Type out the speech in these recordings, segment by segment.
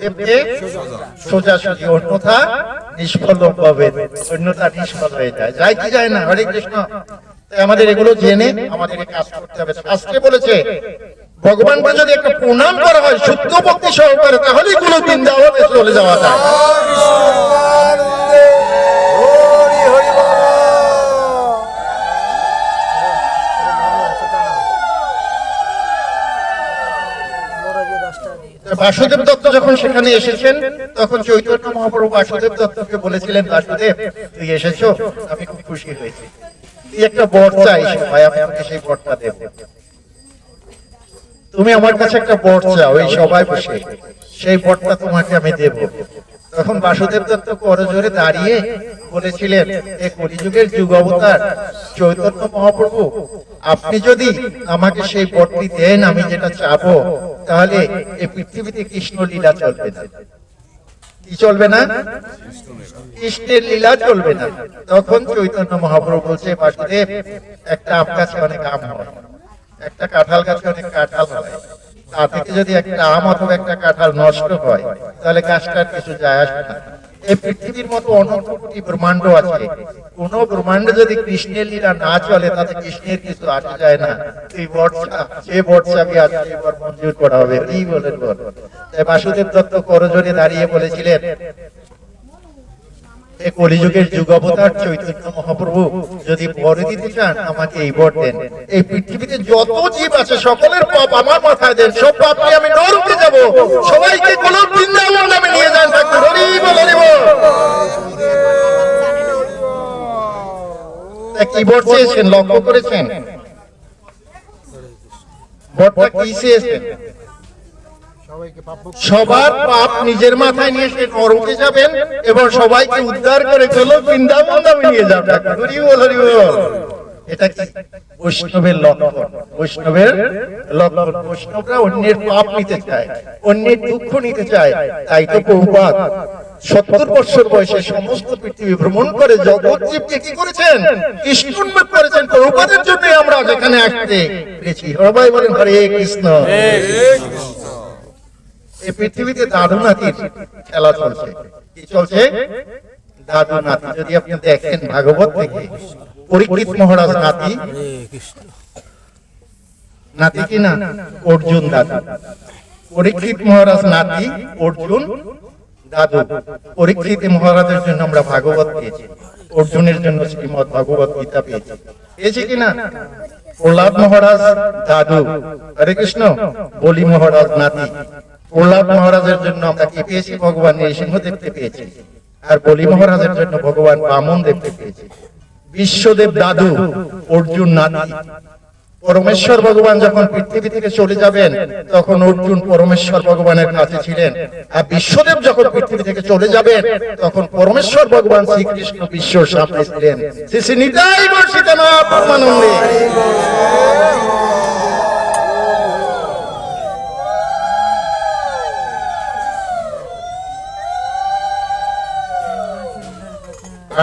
গুরুদেবকে সোজাসুজি, অন্যথা নিষ্ফল পাবে, অন্যথা নিষ্ফল হয়ে যায়, যায় কি যায় না? হরে কৃষ্ণ। তাই আমাদের এগুলো জেনে আমাদের কাজ করতে হবে। শাস্ত্রে বলেছে ভগবানকে যদি একটা প্রণাম করা হয় শুদ্ধ ভক্তি সহকারে, তাহলে এগুলো বৃন্দাবনে চলে যাওয়া যায়। বাসুদেব দত্ত যখন সেখানে এসেছেন, তখন চৈতন্য মহাপ্রভু বাসুদেব দত্তকে বলেছিলেন, বাসুদেব তুই এসেছো, আমি খুব খুশি হয়েছি, তুই একটা বর চাই, ভাই আমি আমাকে সেই বরটা দেব। তুমি আমার কাছে একটা বর চাও, এই সবাই বসে, সেই বরটা তোমাকে আমি দেব। তখন বাসুদেব দত্ত করজোরে দাঁড়িয়ে বলেছিলেন, এই কলিযুগের যুগ অবতার চৈতন্য মহাপ্রভু, আপনি যদি আমাকে সেই বরটি দেন, আমি যেটা চাবো, তাহলে এই পৃথিবীতে কৃষ্ণ লীলা চলবে না। কি চলবে না? কৃষ্ণের লীলা চলবে না। তখন চৈতন্য মহাপ্রভু বলছে, বাসুদেব, একটা আম গাছে অনেক আম হয়, একটা কাঁঠাল গাছে অনেক কাঁঠাল হয়, তার থেকে যদি একটা আম অথবা একটা কাঁঠাল নষ্ট হয়, তাহলে গাছটার কিছু যায় আসে না। এই পৃথিবীর মতো অনন্ত কোটি ব্রহ্মাণ্ড আছে, কোন ব্রহ্মাণ্ডে যদি কৃষ্ণের লীলা না চলে, তাতে কৃষ্ণের কিছু আসে যায় না। এই বর্ষা, যে বর্ষাকে আজ এবার মঞ্জুর করা হবে, কি বলেন বল? তাই বাসুদেব দত্ত করজোরে দাঁড়িয়ে বলেছিলেন, এই কলিযুগের যুগ অবতার চৈতন্য মহাপ্রভু যদি বর দিতে চান, আমাকে এই বর দেন। এই পৃথিবীতে যত জীব আছে সকলের পাপ আমার মাথায় দেন, সব পাপ নিয়ে আমি নরকে যাব, সবাইকে কোন বৃন্দাবন নামে নিয়ে যান ঠাকুর। হরি বল, হরি বল। কি বর চেয়েছেন লক্ষ্য করেছেন? বরটা কি চেয়েছেন? সবার পাপ নিজের মাথায় নিয়ে সে নরকে যাবেন এবং সবাইকে উদ্ধার করে চলো বৃন্দাবন ধামে নিয়ে যাবেন। হরি বল, হরি বল। এটা কি বৈষ্ণবের লক্ষণ? বৈষ্ণবের লক্ষণ, বৈষ্ণবরা অন্যের পাপ নিতে চায়, অন্যের দুঃখ নিতে চায়। তাই তো প্রভুপাদ 70 বছর বয়সে সমস্ত পৃথিবী ভ্রমণ করে জগৎ জীবকে কি করেছেন? কৃষ্ণোন্মুখ করেছেন। প্রভুপাদের জন্য আমরা যেখানে আসতে পেরেছি। সবাই বলেন হরে কৃষ্ণ। এই পৃথিবীতে দাদু নাতির খেলা চলছে। কি চলছে? দাদু নাতি। যদি আপনি দেখেন ভাগবত থেকে, পরীক্ষিত মহারাজ নাতি, নাতি কি না? অর্জুন দাদু। পরীক্ষিত মহারাজ নাতি, অর্জুন দাদু। পরীক্ষিত মহারাজের জন্য আমরা ভাগবত পেয়েছি, অর্জুনের জন্য শ্রীমদ ভাগবত গীতা পেয়েছি। পেয়েছি কিনা? প্রহ্লাদ মহারাজ দাদু, হরে কৃষ্ণ। বলি মহারাজ নাতি। প্রহ্লাদ মহারাজের জন্য আমরা কি পেয়েছি? ভগবান নৃসিংহ দেখতে পেয়েছি। আর বলি মহারাজের জন্য ভগবান বামন দেখতে পেয়েছি। বিশ্বদেব দাদু, অর্জুন নাতি। পরমেশ্বর ভগবান যখন পৃথিবী থেকে চলে যাবেন, তখন অর্জুন পরমেশ্বর ভগবানের কাছে ছিলেন। আর বিশ্বদেব যখন পৃথিবী থেকে চলে যাবেন, তখন পরমেশ্বর ভগবান শ্রীকৃষ্ণ বিশ্বর সামনে ছিলেন। শ্রী শ্রী নিতাই গৌর সীতানাথ পরমানন্দে।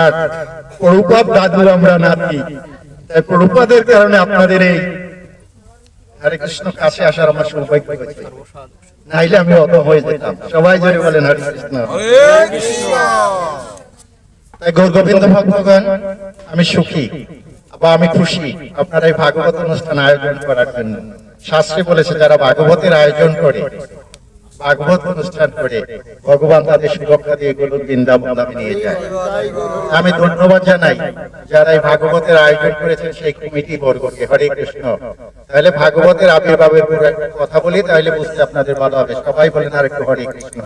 আর প্রভুপাদ দাদু, আমরা নাতি। তাই প্রভুপাদের কারণে আপনাদের এই হরে কৃষ্ণ কাছে আসার আমার সৌভাগ্য হয়েছে, নাইলে আমি অত হয়ে যেতাম। সবাই জোরে বলেন হরে কৃষ্ণ। তাই গৌর গোবিন্দ ভক্তগণ, আমি সুখী বা আমি খুশি আপনারা এই ভাগবত অনুষ্ঠান আয়োজন করার জন্য। শাস্ত্রে বলেছে যারা ভাগবতের আয়োজন করে, ভাগবত অনুষ্ঠান করে, ভগবান তাদের সুরক্ষা দিয়ে এগুলো বৃন্দাবন ধামে নিয়ে যায়। আমি ধন্যবাদ জানাই যারা এই ভাগবতের আয়োজন করেছেন সেই কমিটি বর্গকে। হরে কৃষ্ণ। তাহলে ভাগবতের আবির্ভাবের উপর একটা কথা বলি, তাহলে বুঝতে আপনাদের ভালো হবে। সবাই বলেন আর একটু হরে কৃষ্ণ।